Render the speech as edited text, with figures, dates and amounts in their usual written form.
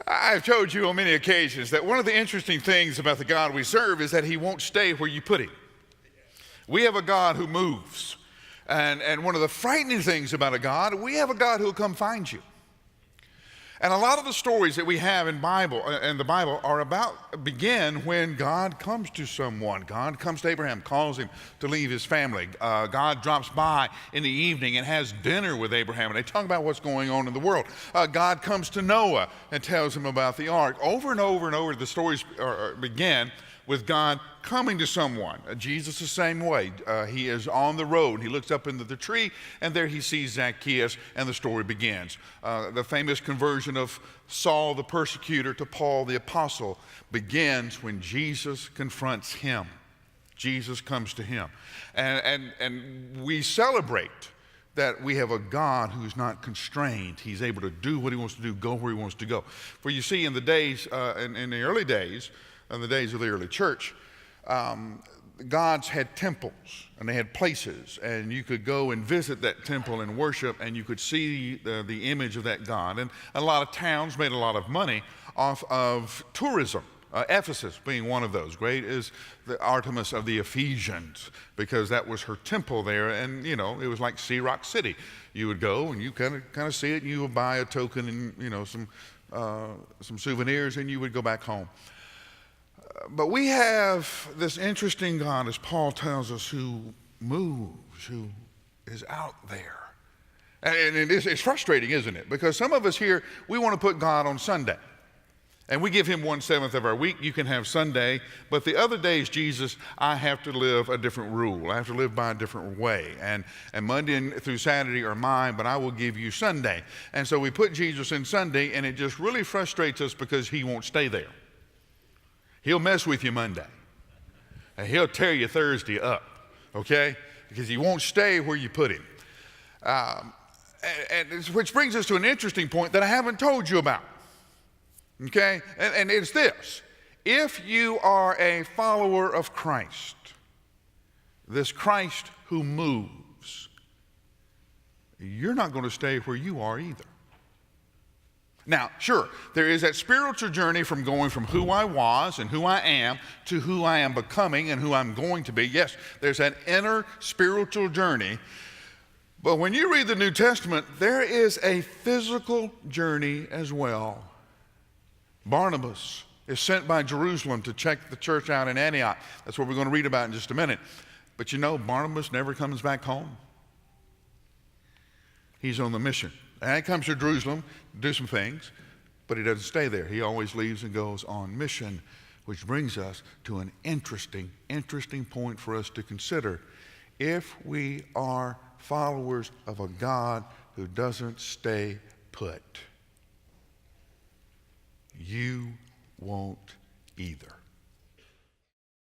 I've told you on many occasions that one of the interesting things about the God we serve is that he won't stay where you put him. We have a God who moves. And one of the frightening things about a God, we have a God who will come find you. And a lot of the stories that we have in the Bible begin when God comes to someone. God comes to Abraham, calls him to leave his family. God drops by in the evening and has dinner with Abraham, and they talk about what's going on in the world. God comes to Noah and tells him about the ark. Over and over and over, the stories begin with God coming to someone. Jesus the same way. He is on the road. He looks up into the tree, and there he sees Zacchaeus, and the story begins. The famous conversion of Saul the persecutor to Paul the apostle begins when Jesus confronts him. Jesus comes to him. And we celebrate that we have a God who's not constrained. He's able to do what he wants to do, go where he wants to go. For you see, in the days, in the early days, in the days of the early church, gods had temples and they had places, and you could go and visit that temple and worship, and you could see the image of that god. And a lot of towns made a lot of money off of tourism. Ephesus being one of those. Great is the Artemis of the Ephesians, because that was her temple there, and you know, it was like Sea Rock City. You would go and you kind of see it, and you would buy a token and, you know, some souvenirs, and you would go back home. But we have this interesting God, as Paul tells us, who moves, who is out there. And it's frustrating, isn't it? Because some of us here, we want to put God on Sunday. And we give him 1/7 of our week. You can have Sunday, but the other days, Jesus, I have to live a different rule. I have to live by a different way. And Monday through Saturday are mine, but I will give you Sunday. And so we put Jesus in Sunday, and it just really frustrates us because he won't stay there. He'll mess with you Monday, and he'll tear you Thursday up, okay? Because he won't stay where you put him. Which brings us to an interesting point that I haven't told you about, okay? And it's this. If you are a follower of Christ, this Christ who moves, you're not going to stay where you are either. Now, sure, there is that spiritual journey from going from who I was and who I am to who I am becoming and who I'm going to be. Yes, there's that inner spiritual journey. But when you read the New Testament, there is a physical journey as well. Barnabas is sent by Jerusalem to check the church out in Antioch. That's what we're going to read about in just a minute. But you know, Barnabas never comes back home. He's on the mission. And he comes to Jerusalem to do some things, but he doesn't stay there. He always leaves and goes on mission, which brings us to an interesting point for us to consider. If we are followers of a God who doesn't stay put, you won't either.